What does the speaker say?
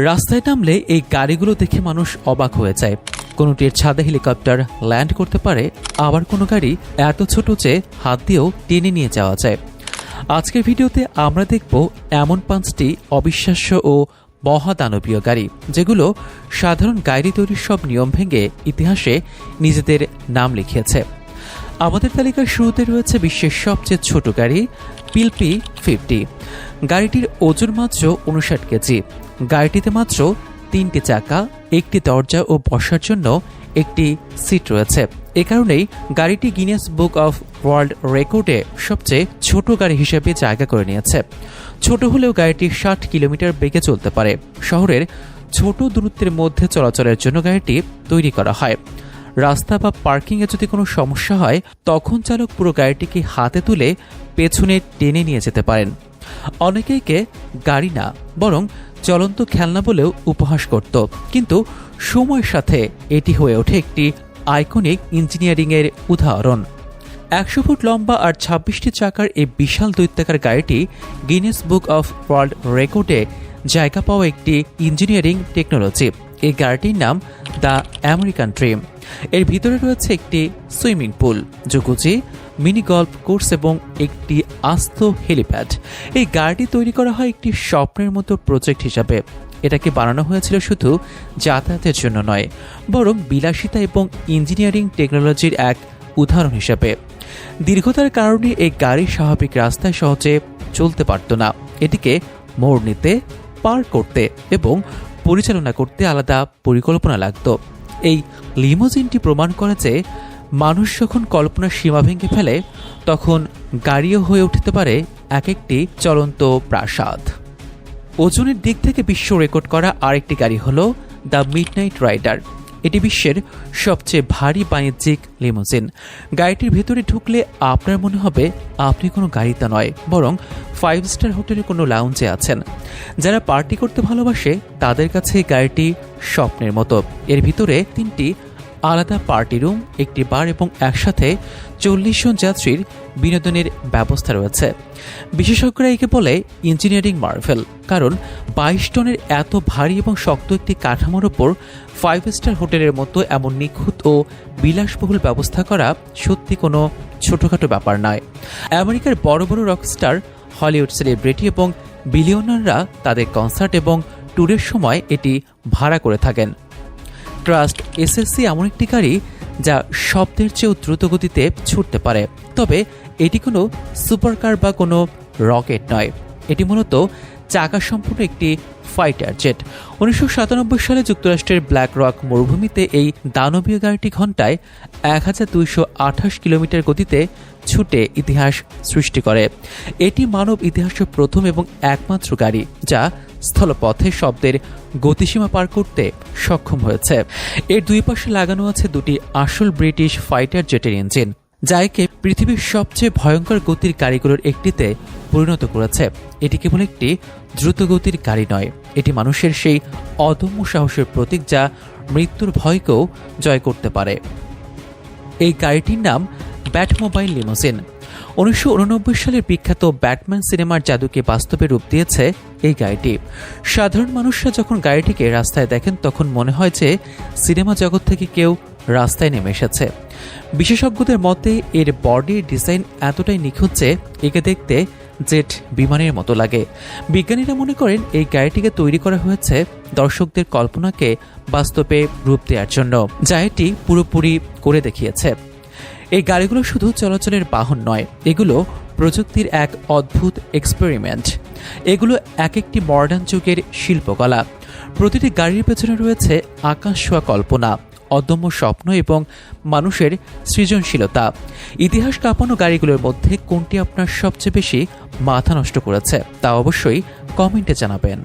রাস্তায় নামলে এই গাড়িগুলো দেখে মানুষ অবাক হয়ে যায়। কোনোটির ছাদে হেলিকপ্টার ল্যান্ড করতে পারে, আবার কোনো গাড়ি এত ছোট যে হাত দিয়েও টেনে নিয়ে যাওয়া যায়। আজকের ভিডিওতে আমরা দেখব এমন 5টি অবিশ্বাস্য ও মহাদানবীয় গাড়ি যেগুলো সাধারণ গাড়ি তৈরির সব নিয়ম ভেঙে ইতিহাসে নিজেদের নাম লিখিয়েছে। আমাদের তালিকার শুরুতে রয়েছে বিশ্বের সবচেয়ে ছোট গাড়ি পিলপি 50। গাড়িটির ওজন মাত্র 59 কেজি। গাড়িটিতে মাত্র 3টি চাকা, একটি দরজা ও বসার জন্য একটি সিট রয়েছে। এ কারণেই গাড়িটি গিনেস বুক অফ ওয়ার্ল্ড রেকর্ডে সবচেয়ে ছোট গাড়ি হিসেবে জায়গা করে নিয়েছে। ছোট হলেও গাড়িটি 60 কিলোমিটার বেগে চলতে পারে। শহরের ছোট দূরত্বের মধ্যে চলাচলের জন্য গাড়িটি তৈরি করা হয়। রাস্তা বা পার্কিংয়ে যদি কোনো সমস্যা হয় তখন চালক পুরো গাড়িটিকে হাতে তুলে পেছনে টেনে নিয়ে যেতে পারেন। অনেকেইকে গাড়ি না বরং চলন্ত খেলনা বলেও উপহাস করত, কিন্তু সময়ের সাথে এটি হয়ে ওঠে একটি আইকনিক ইঞ্জিনিয়ারিংয়ের উদাহরণ। 100 ফুট লম্বা আর 26টি চাকার এই বিশাল দৈত্যাকার গাড়িটি গিনেস বুক অফ ওয়ার্ল্ড রেকর্ডে জায়গা পাওয়া একটি ইঞ্জিনিয়ারিং টেকনোলজি। এই গাড়িটির নাম দ্য আমেরিকান ড্রিম। এর ভিতরে রয়েছে একটি swimming pool, jacuzzi, mini golf course এবং একটি আস্ত হেলিপ্যাড। এই গাড়িটি তৈরি করা হয় একটি স্বপ্নের মতো প্রজেক্ট হিসাবে। এটাকে বানানো হয়েছিল শুধু যাতায়াতের জন্য নয়, বরং বিলাসিতা এবং ইঞ্জিনিয়ারিং টেকনোলজির এক উদাহরণ হিসাবে। দীর্ঘতার কারণে এই গাড়ি স্বাভাবিক রাস্তায় সহজে চলতে পারত না। এটিকে মোড় নিতে, পার করতে এবং পরিচালনা করতে আলাদা পরিকল্পনা লাগত। এই লিমোজিনটি প্রমাণ করে যে মানুষ যখন কল্পনার সীমা ভেঙে ফেলে তখন গাড়িও হয়ে উঠতে পারে এক একটি চলন্ত প্রাসাদ। ওজনের দিক থেকে বিশ্ব রেকর্ড করা আরেকটি গাড়ি হল দ্য মিডনাইট রাইডার। এটি বিশ্বের সবচেয়ে ভারী বাণিজ্যিক লিমোজিন। গাড়িটির ভেতরে ঢুকলে আপনার মনে হবে আপনি কোনো গাড়িতে নয়, বরং 5 স্টার হোটেলের কোনো লাউঞ্জে আছেন। যারা পার্টি করতে ভালোবাসে তাদের কাছে এই গাড়িটি স্বপ্নের মতো। এর ভিতরে 3টি আলাদা পার্টি রুম, একটি বার এবং একসাথে 40 জন যাত্রীর বিনোদনের ব্যবস্থা রয়েছে। বিশেষজ্ঞরা একে বলে ইঞ্জিনিয়ারিং মার্ভেল, কারণ 22 টনের এত ভারী এবং শক্ত একটি কাঠামোর ওপর 5 স্টার হোটেলের মতো এমন নিখুঁত ও বিলাসবহুল ব্যবস্থা করা সত্যি কোনো ছোটখাটো ব্যাপার নয়। আমেরিকার বড় বড় রকস্টার, হলিউড সেলিব্রিটি এবং বিলিয়নাররা তাদের কনসার্ট এবং ট্যুরের সময় এটি ভাড়া করে থাকেন। ট্রাস্ট এসএসসি এমন একটি গাড়ি যা শব্দের চেয়েও দ্রুত গতিতে ছুটতে পারে। তবে এটি কোনো সুপারকার বা কোনো রকেট নয়, এটি মূলত চাকা সম্পূর্ণ একটি ফাইটার জেট। 1997 সালে যুক্তরাষ্ট্রের ব্ল্যাক রক মরুভূমিতে এই দানবীয় গাড়িটি ঘন্টায় 1228 কিলোমিটার গতিতে ছুটে ইতিহাস সৃষ্টি করে। এটি মানব ইতিহাসের প্রথম এবং একমাত্র গাড়ি যা স্থলপথে শব্দের গতিসীমা পার করতে সক্ষম হয়েছে। এর দুই পাশে লাগানো আছে 2টি আসল ব্রিটিশ ফাইটার জেটের ইঞ্জিন, যা একে পৃথিবীর সবচেয়ে ভয়ঙ্কর গতির গাড়িগুলোর একটিতে পরিণত করেছে। এটি কেবল একটি দ্রুতগতির গাড়ি নয়, এটি মানুষের সেই অদম্য সাহসের প্রতীক যা মৃত্যুর ভয়কেও জয় করতে পারে। এই গাড়িটির নাম ব্যাটমোবাইল লিমোজিন। 1989 সালের বিখ্যাত ব্যাটম্যান সিনেমার জাদুকে বাস্তবে রূপ দিয়েছে এই গাড়িটি। সাধারণ মানুষরা যখন গাড়িটিকে রাস্তায় দেখেন তখন মনে হয় যে সিনেমা জগৎ থেকে কেউ রাস্তায় নেমে এসেছে। বিশেষজ্ঞদের মতে এর বডির ডিজাইন এতটাই নিখুঁত যে একে দেখতে জেট বিমানের মতো লাগে। বিজ্ঞানীরা মনে করেন এই গাড়িটিকে তৈরি করা হয়েছে দর্শকদের কল্পনাকে বাস্তবে রূপ দেওয়ার জন্য, যা এটি পুরোপুরি করে দেখিয়েছে। এই গাড়িগুলো শুধু চলাচলের বাহন নয়, এগুলো প্রযুক্তির এক অদ্ভুত এক্সপেরিমেন্ট। এগুলো এক একটি মডার্ন যুগের শিল্পকলা। প্রতিটি গাড়ির পেছনে রয়েছে আকাশ ছোঁয়া কল্পনা, অদম্য স্বপ্ন এবং মানুষের সৃজনশীলতা। ইতিহাস কাঁপানো গাড়িগুলোর মধ্যে কোনটি আপনার সবচেয়ে বেশি মাথা নষ্ট করেছে তা অবশ্যই কমেন্টে জানাবেন।